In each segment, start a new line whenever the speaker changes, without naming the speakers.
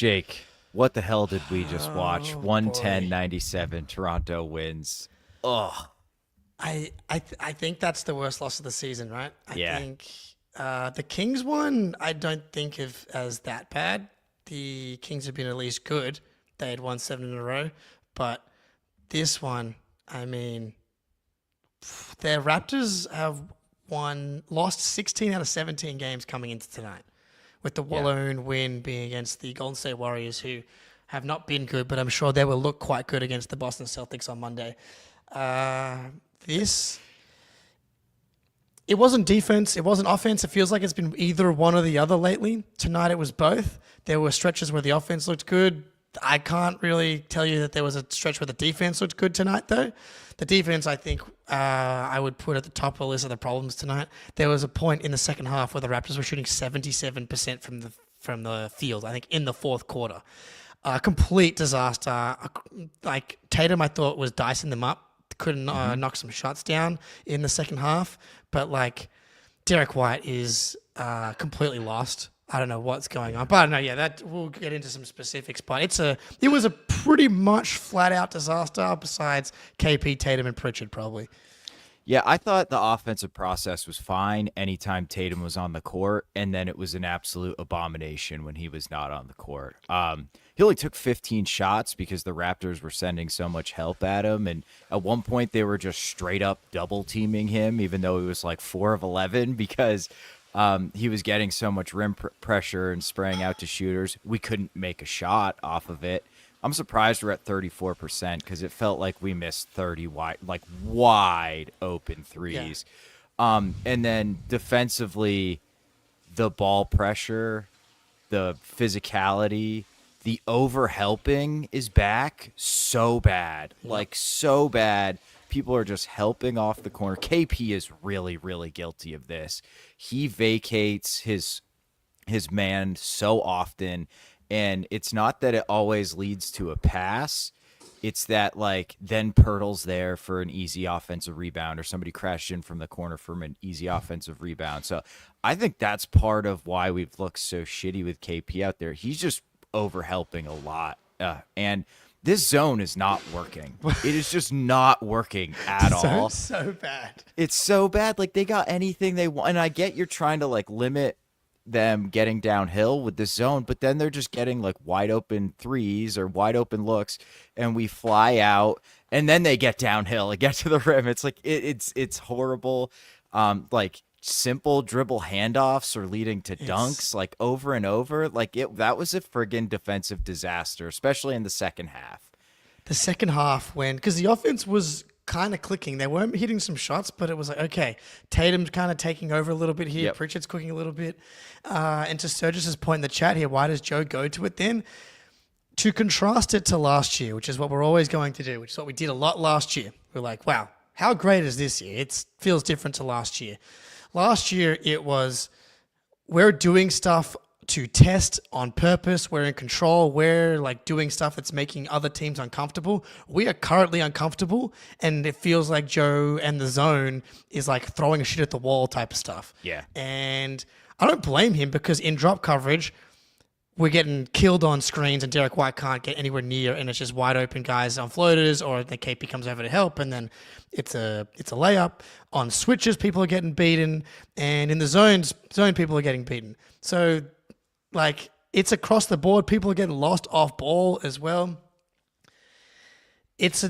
Jake, what the hell did we just watch?
Oh boy.
110-97, Toronto wins. Ugh.
I think that's the worst loss of the season, right? I
Yeah.
think the Kings one I don't think of as that bad. The Kings have been at least good. They had won 7 in a row, but this one, I mean, the Raptors have lost 16 out of 17 games coming into tonight, with the
Yeah.
lone win being against the Golden State Warriors, who have not been good, but I'm sure they will look quite good against the Boston Celtics on Monday. This, it wasn't defense, it wasn't offense. It feels like it's been either one or the other lately. Tonight it was both. There were stretches where the offense looked good. I can't really tell you that there was a stretch where the defense looked good tonight, though. The defense, I think, I would put at the top of the list of the problems tonight. There was a point in the second half where the Raptors were shooting 77% from the field, I think, in the fourth quarter. Complete disaster. Like, Tatum, I thought, was dicing them up. Couldn't knock some shots down in the second half. But, like, Derek White is completely lost. I don't know what's going on, but I don't know. Yeah, that we'll get into some specifics. But it was a pretty much flat out disaster. Besides KP, Tatum, and Pritchard, probably.
Yeah, I thought the offensive process was fine anytime Tatum was on the court, and then it was an absolute abomination when he was not on the court. He only took 15 shots because the Raptors were sending so much help at him, and at one point they were just straight up double teaming him, even though he was like 4 of 11 because he was getting so much rim pressure and spraying out to shooters. We couldn't make a shot off of it. I'm surprised we're at 34% because it felt like we missed 30 wide open threes. Yeah. And then defensively, the ball pressure, the physicality, the overhelping is back so bad, like so bad. People are just helping off the corner. KP is really, really guilty of this. He vacates his man so often. And it's not that it always leads to a pass. It's that, like, then Pirtle's there for an easy offensive rebound or somebody crashed in from the corner for an easy offensive rebound. So I think that's part of why we've looked so shitty with KP out there. He's just overhelping a lot. And this zone is not working. It is just not working at all.
So bad.
It's so bad. Like, they got anything they want. And I get you're trying to, like, limit them getting downhill with this zone, but then they're just getting like wide open threes or wide open looks, and we fly out, and then they get downhill and get to the rim. It's like it's horrible. Like simple dribble handoffs are leading to dunks like over and over. Like that was a friggin' defensive disaster, especially in the second half.
The second half, because the offense was kind of clicking. They weren't hitting some shots, but it was like, okay, Tatum's kind of taking over a little bit here. Yep. Pritchard's cooking a little bit. And to Sturgis's point in the chat here, why does Joe go to it then? To contrast it to last year, which is what we're always going to do, which is what we did a lot last year. We're like, wow, how great is this year? It feels different to last year. Last year, it was, we're doing stuff to test on purpose. We're in control. We're like doing stuff that's making other teams uncomfortable. We are currently uncomfortable, and it feels like Joe and the zone is like throwing a shit at the wall type of stuff.
Yeah.
And I don't blame him, because in drop coverage, we're getting killed on screens and Derek White can't get anywhere near, and it's just wide open guys on floaters, or the KP comes over to help, and then it's a layup. On switches, people are getting beaten, and in the zone people are getting beaten. So like, it's across the board. People are getting lost off ball as well. It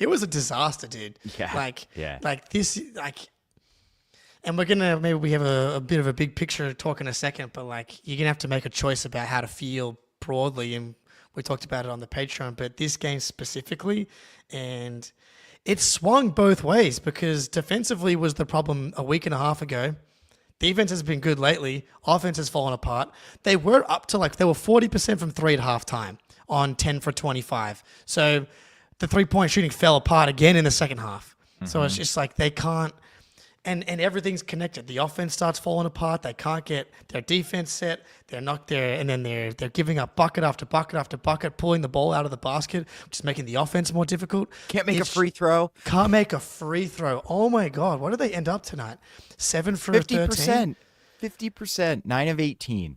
was a disaster, dude.
Yeah.
Like this, and maybe we have a bit of a big picture talk in a second, but like, you're gonna have to make a choice about how to feel broadly, and we talked about it on the Patreon, but this game specifically, and it swung both ways, because defensively was the problem a week and a half ago. Defense has been good lately. Offense has fallen apart. They were up to they were 40% from 3 at halftime on 10 for 25. So the 3-point shooting fell apart again in the second half. Mm-hmm. So it's just like they can't, and everything's connected. The offense starts falling apart. They can't get their defense set. They're not there, and then they're giving up bucket after bucket after bucket, pulling the ball out of the basket, which is making the offense more difficult.
Can't make a free throw.
Can't make a free throw. Oh my God, what did they end up tonight? 7 for
50%.
13?
50%. 9 of 18.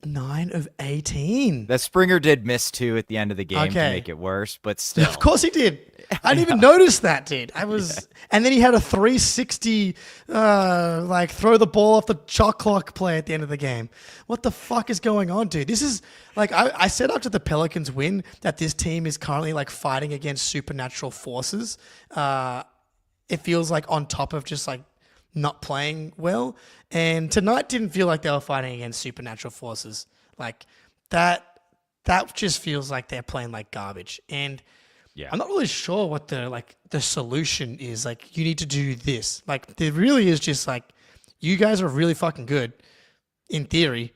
9 of 18.
That Springer did miss 2 at the end of the game to
Okay.
make it worse, but still.
Of course he did. I didn't even notice that, dude. And then he had a 360, throw the ball off the shot clock play at the end of the game. What the fuck is going on, dude? This is like, I said after the Pelicans win that this team is currently like fighting against supernatural forces. It feels like on top of just like not playing well. And tonight didn't feel like they were fighting against supernatural forces. Like that just feels like they're playing like garbage. And
Yeah.
I'm not really sure what the solution is. Like, you need to do this. Like, there really is just like, you guys are really fucking good in theory,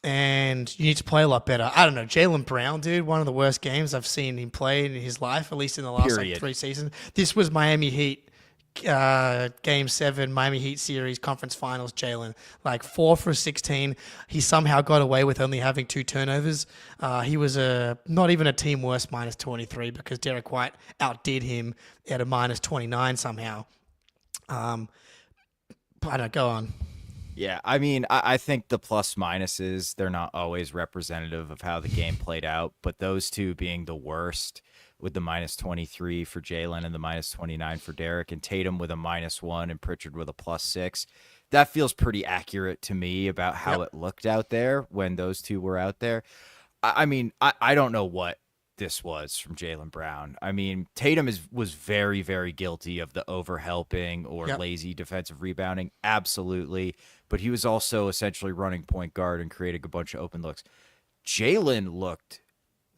and you need to play a lot better. I don't know. Jaylen Brown, dude, one of the worst games I've seen him play in his life, at least in the last like 3 seasons. This was Miami Heat. Game 7 Miami Heat series conference finals. Jaylen, like 4 for 16. He somehow got away with only having 2 turnovers. He was not even a team worst minus 23 because Derek White outdid him at a minus 29 somehow. But I don't go on.
Yeah, I mean, I think the plus minuses, they're not always representative of how the game played out, but those two being the worst, with the minus 23 for Jaylen and the minus 29 for Derek, and Tatum with a -1 and Pritchard with a +6. That feels pretty accurate to me about how it looked out there when those two were out there. I mean, I don't know what this was from Jaylen Brown. I mean, Tatum was very, very guilty of the overhelping or lazy defensive rebounding. Absolutely. But he was also essentially running point guard and creating a bunch of open looks. Jaylen looked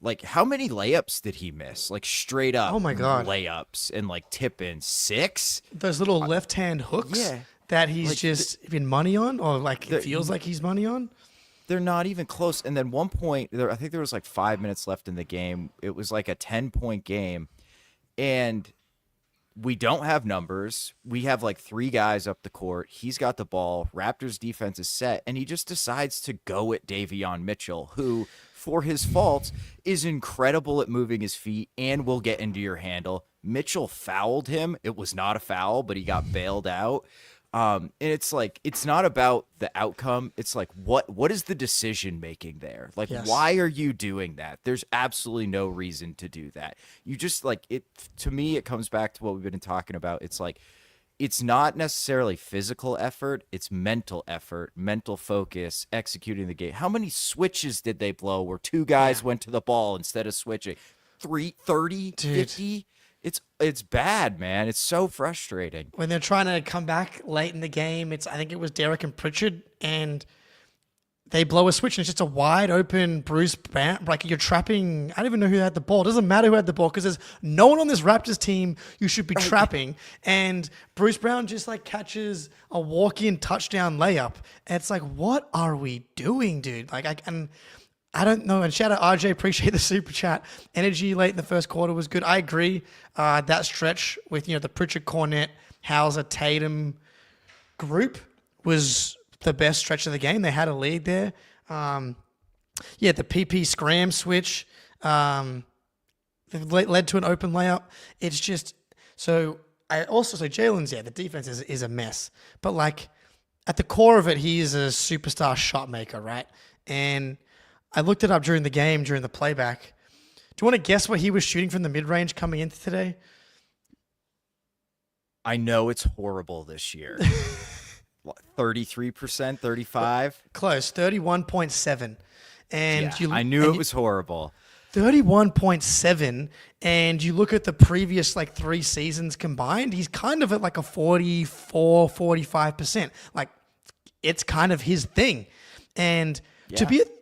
like, how many layups did he miss? Like straight up
Oh my God.
layups and like tip in 6?
Those little left-hand hooks that he's
Like,
just been money on, or like it feels like he's money on.
They're not even close. And then one point, I think there was like 5 minutes left in the game. It was like a 10-point game. And we don't have numbers. We have like 3 guys up the court. He's got the ball. Raptors defense is set. And he just decides to go at Davion Mitchell, who, for his faults, is incredible at moving his feet and will get into your handle. Mitchell fouled him. It was not a foul, but he got bailed out. And it's like, it's not about the outcome. It's like, what is the decision making there? Like, why are you doing that? There's absolutely no reason to do that. You just like it. To me, it comes back to what we've been talking about. It's like, it's not necessarily physical effort. It's mental effort, mental focus, executing the game. How many switches did they blow where 2 guys went to the ball instead of switching? 30, 50? It's bad, man. It's so frustrating.
When they're trying to come back late in the game, I think it was Derek and Pritchard, and they blow a switch, and it's just a wide open Bruce Brown. Like, you're trapping. I don't even know who had the ball. It doesn't matter who had the ball because there's no one on this Raptors team you should be trapping. And Bruce Brown just like catches a walk-in touchdown layup. And it's like, what are we doing, dude? Like, I don't know. And shout out RJ, appreciate the super chat. Energy late in the first quarter was good. I agree. That stretch with the Pritchard, Cornette, Hauser, Tatum group was the best stretch of the game. They had a lead there. The PP scram switch led to an open layup. It's just so. Jaylen's the defense is a mess, but like at the core of it, he is a superstar shot maker, right? And I looked it up during the game, during the playback. Do you want to guess what he was shooting from the mid-range coming into today?
I know it's horrible this year. 33%, 35?
Close, 31.7. And
I knew it was horrible.
31.7, and you look at the previous 3 seasons combined, he's kind of at like a 44, 45%. Like, it's kind of his thing. And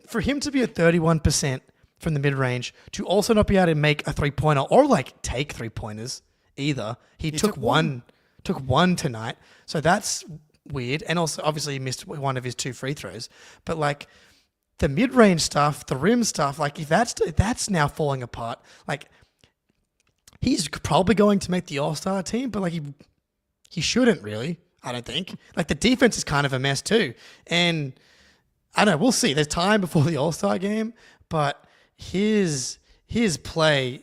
for him to be at 31% from the mid-range, to also not be able to make a three-pointer or take three-pointers either. He took one tonight. So that's weird. And also, obviously, he missed one of his 2 free throws. But the mid-range stuff, the rim stuff, if that's now falling apart, he's probably going to make the All-Star team, but he shouldn't really, I don't think. The defense is kind of a mess too. And I don't know, we'll see. There's time before the All-Star game, but his play,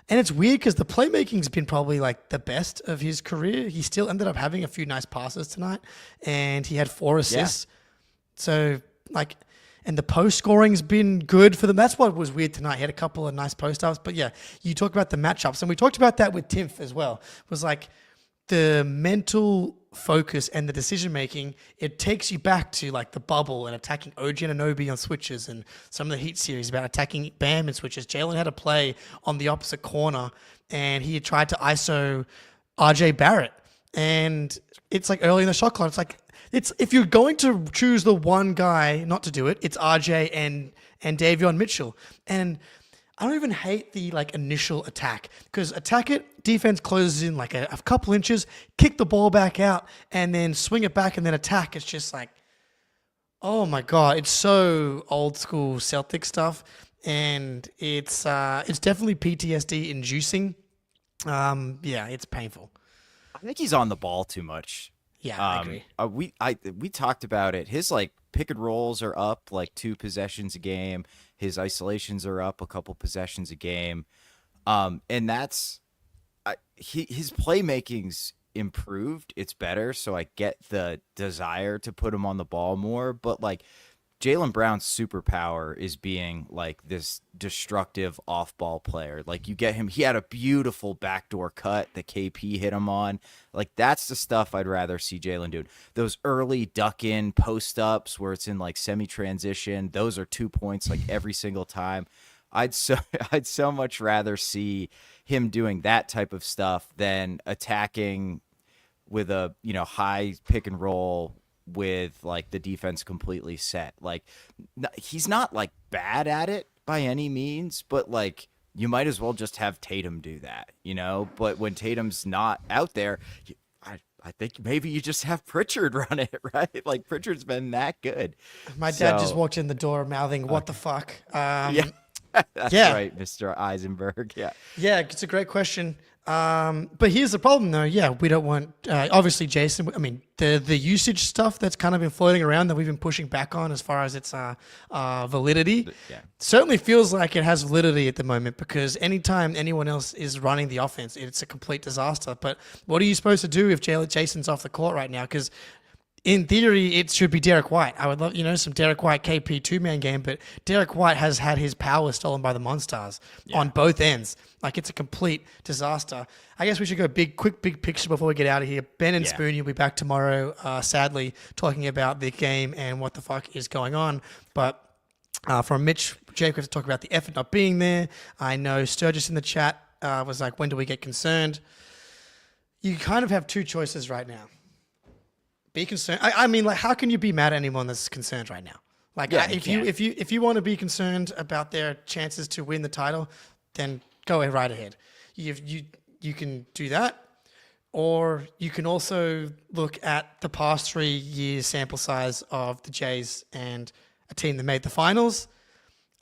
and it's weird because the playmaking's been probably the best of his career. He still ended up having a few nice passes tonight, and he had 4 assists. So and the post scoring's been good for them. That's what was weird tonight. He had a couple of nice post ups, but yeah, you talk about the matchups, and we talked about that with Timph as well. It was like the mental focus and the decision making. It takes you back to like the bubble and attacking OG Anunoby on switches, and some of the Heat series about attacking Bam in switches. Jaylen had a play on the opposite corner, and he had tried to ISO RJ Barrett, and it's like early in the shot clock. It's like, it's, if you're going to choose the one guy not to do it, it's RJ and Davion Mitchell. And I don't even hate the like initial attack, because attack it, defense closes in like a couple inches, kick the ball back out, and then swing it back and then attack. It's just like, oh my God, it's so old school Celtic stuff, and it's definitely PTSD inducing. Yeah, it's painful.
I think he's on the ball too much.
Yeah, I agree.
We talked about it. His like pick and rolls are up like 2 possessions a game. His isolations are up a couple possessions a game. And that's his playmaking's improved. It's better, so I get the desire to put him on the ball more. But like Jaylen Brown's superpower is being like this destructive off-ball player. Like you get him, he had a beautiful backdoor cut that KP hit him on. Like that's the stuff I'd rather see Jaylen do. Those early duck-in post-ups where it's in like semi-transition, those are 2 points like every single time. I'd so much rather see him doing that type of stuff than attacking with a, high pick and roll with like the defense completely set. Like he's not like bad at it by any means, but like you might as well just have Tatum do that, but when Tatum's not out there, I think maybe you just have Pritchard run it, right? Like Pritchard's been that good.
My dad just walked in the door mouthing, "What the fuck?"
Yeah. That's right, Mr. Eisenberg. Yeah.
Yeah, it's a great question. But here's the problem, though. Yeah, we don't want, obviously, Jason. I mean, the usage stuff that's kind of been floating around that we've been pushing back on as far as its validity, certainly feels like it has validity at the moment, because anytime anyone else is running the offense, it's a complete disaster. But what are you supposed to do if Jason's off the court right now? Because in theory, it should be Derek White. I would love, some Derek White KP 2-man game, but Derek White has had his power stolen by the Monstars on both ends. Like, it's a complete disaster. I guess we should go quick big picture before we get out of here. Ben and Spoony will be back tomorrow, sadly, talking about the game and what the fuck is going on. But from Mitch, Jake, we have to talk about the effort not being there. I know Sturgis in the chat was like, when do we get concerned? You kind of have 2 choices right now. Be concerned. I mean, like, how can you be mad at anyone that's concerned right now? Like, if you want to be concerned about their chances to win the title, then go right ahead. You can do that, or you can also look at the past 3 years sample size of the Jays and a team that made the finals,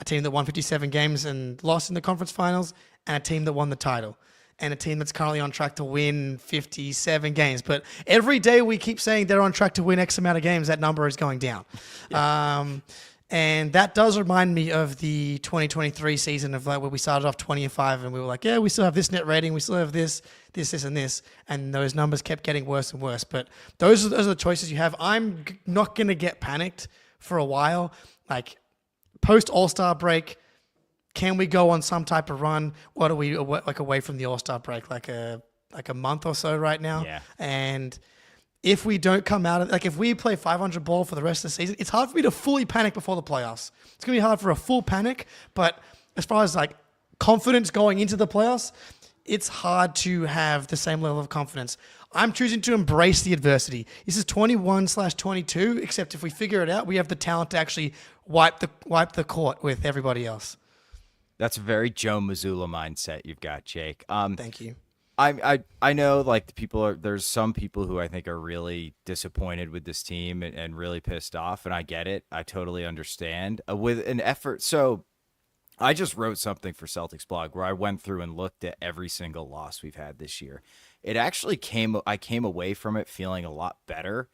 a team that won 57 games and lost in the conference finals, and a team that won the title, and a team that's currently on track to win 57 games. But every day we keep saying they're on track to win X amount of games, that number is going down. Yeah. And that does remind me of the 2023 season of like where we started off 20-5 and we were like, yeah, we still have this net rating, we still have this, and this. And those numbers kept getting worse and worse. But those are the choices you have. I'm not going to get panicked for a while. Like, post All-Star break, can we go on some type of run? What are we like away from the All-Star break? Like a month or so right now.
Yeah.
And if we don't come out of, like, if we play 500 ball for the rest of the season, it's hard for me to fully panic before the playoffs. It's going to be hard for a full panic, but as far as like confidence going into the playoffs, it's hard to have the same level of confidence. I'm choosing to embrace the adversity. This is 21/22, except if we figure it out, we have the talent to actually wipe the court with everybody else.
That's a very Joe Mazzulla mindset you've got, Jake.
Thank you.
I know like there's some people who I think are really disappointed with this team and really pissed off, and I get it. I totally understand. With an effort, so I just wrote something for Celtics blog where I went through and looked at every single loss we've had this year. It actually I came away from it feeling a lot better.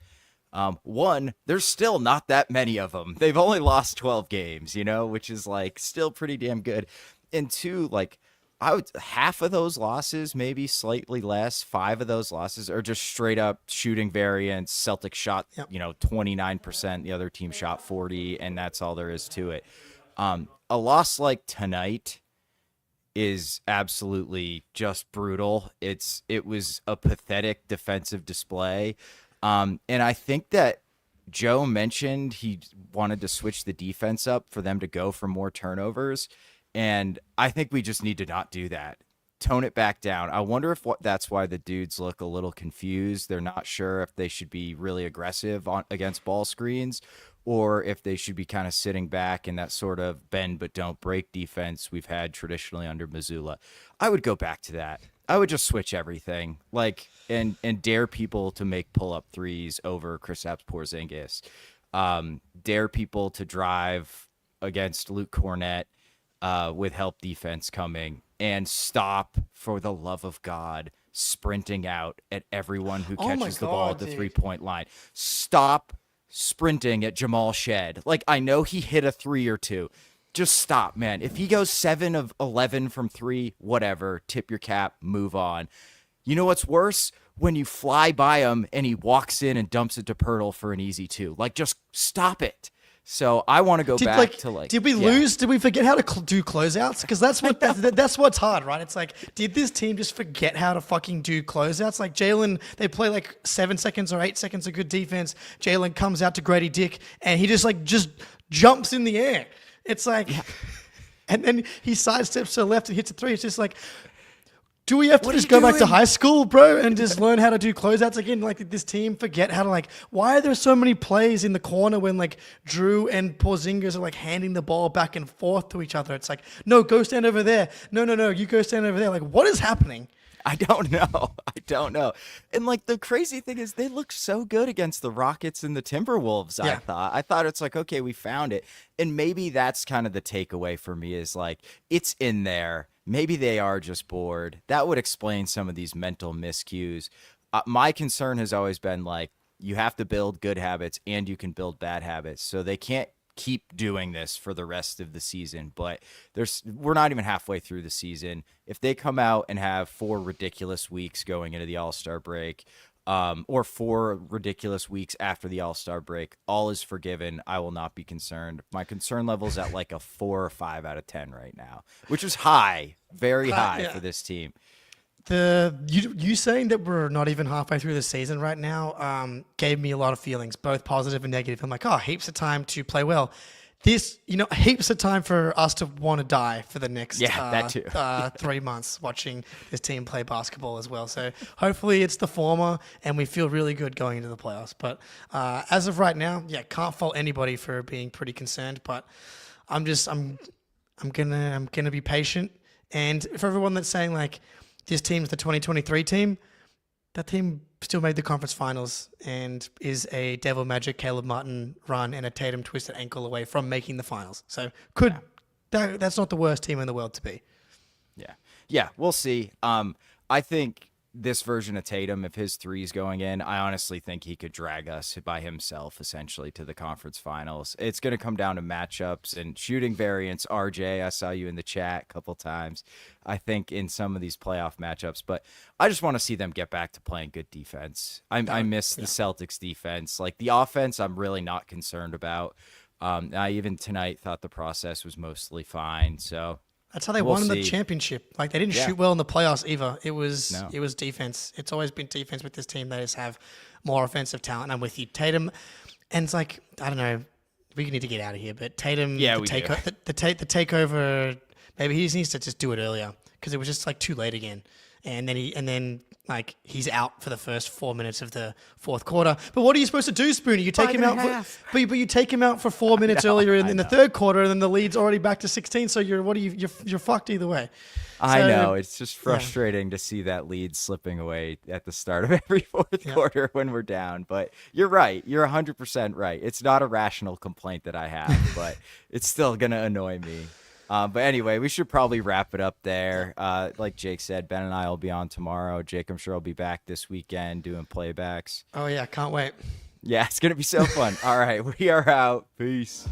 One, there's still not that many of them. They've only lost 12 games, which is like still pretty damn good. And 2, like, half of those losses, maybe slightly less, 5 of those losses are just straight up shooting variance. Celtics shot,
Yep.
29%, the other team shot 40, and that's all there is to it. A loss like tonight is absolutely just brutal. It was a pathetic defensive display. And I think that Joe mentioned he wanted to switch the defense up for them to go for more turnovers. And I think we just need to not do that. Tone it back down. I wonder if that's why the dudes look a little confused. They're not sure if they should be really aggressive against ball screens or if they should be kind of sitting back in that sort of bend but don't break defense we've had traditionally under Missoula. I would go back to that. I would just switch everything, and dare people to make pull-up threes over Kristaps Porzingis. Dare people to drive against Luke Cornett with help defense coming, and stop, for the love of God, sprinting out at everyone who catches the ball at the 3-point line. Stop sprinting at Jamal Shed. I know he hit a 3 or 2. Just stop, man. If he goes 7 of 11 from 3, whatever, tip your cap, move on. You know what's worse? When you fly by him and he walks in and dumps it to Pirtle for an easy 2. Just stop it. So I want to go back to
Did we lose? Did we forget how to do closeouts? Because that's what that's what's hard, right? It's did this team just forget how to fucking do closeouts? Jaylen, they play 7 seconds or 8 seconds of good defense. Jaylen comes out to Grady Dick and he just jumps in the air. It's and then he sidesteps to the left and hits a 3. It's just do we have to just go back to high school, bro, and just learn how to do closeouts again? Did this team forget how to why are there so many plays in the corner when Drew and Porzingis are handing the ball back and forth to each other? It's no, go stand over there. No, you go stand over there. What is happening?
I don't know. And the crazy thing is they look so good against the Rockets and the Timberwolves.
Yeah.
I thought it's okay, we found it. And maybe that's kind of the takeaway for me is it's in there. Maybe they are just bored. That would explain some of these mental miscues. My concern has always been you have to build good habits and you can build bad habits. So they can't keep doing this for the rest of the season, but we're not even halfway through the season. If they come out and have 4 ridiculous weeks going into the All-Star break, or 4 ridiculous weeks after the All-Star break, all is forgiven. I will not be concerned. My concern level is at a 4 or 5 out of 10 right now, which is high, very high for this team.
You saying that we're not even halfway through the season right now gave me a lot of feelings, both positive and negative. I'm heaps of time to play well. This, heaps of time for us to want to die for the next
that too.
3 months watching this team play basketball as well. So hopefully it's the former and we feel really good going into the playoffs. But as of right now, can't fault anybody for being pretty concerned. But I'm gonna be patient. And for everyone that's saying this team's the 2023 team, that team still made the conference finals and is a Devil Magic Caleb Martin run and a Tatum twisted ankle away from making the finals. So that's not the worst team in the world to be.
Yeah, we'll see. I think this version of Tatum, if his 3's going in, I honestly think he could drag us by himself essentially to the conference finals. It's going to come down to matchups and shooting variance. RJ, I saw you in the chat a couple times, I think, in some of these playoff matchups, but I just want to see them get back to playing good defense. I miss the Celtics defense. The offense, I'm really not concerned about. I even tonight thought the process was mostly fine. So
that's how they won the championship. They didn't shoot well in the playoffs either. It was defense. It's always been defense with this team. They just have more offensive talent. I'm with you, Tatum. And it's I don't know. We need to get out of here, but Tatum. Yeah, the takeover. Maybe he just needs to just do it earlier because it was just too late again. And then he's out for the first 4 minutes of the fourth quarter. But what are you supposed to do, Spoonie? You take him out but you take him out for 4 minutes earlier in the third quarter, and then the lead's already back to 16. So you're fucked either way.
I know, it's just frustrating to see that lead slipping away at the start of every fourth quarter when we're down. But you're right. You're 100% right. It's not a rational complaint that I have, but it's still gonna annoy me. But anyway, we should probably wrap it up there. Like Jake said, Ben and I will be on tomorrow. Jake, I'm sure, will be back this weekend doing playbacks.
Oh, yeah. Can't wait.
Yeah, it's going to be so fun. All right. We are out. Peace.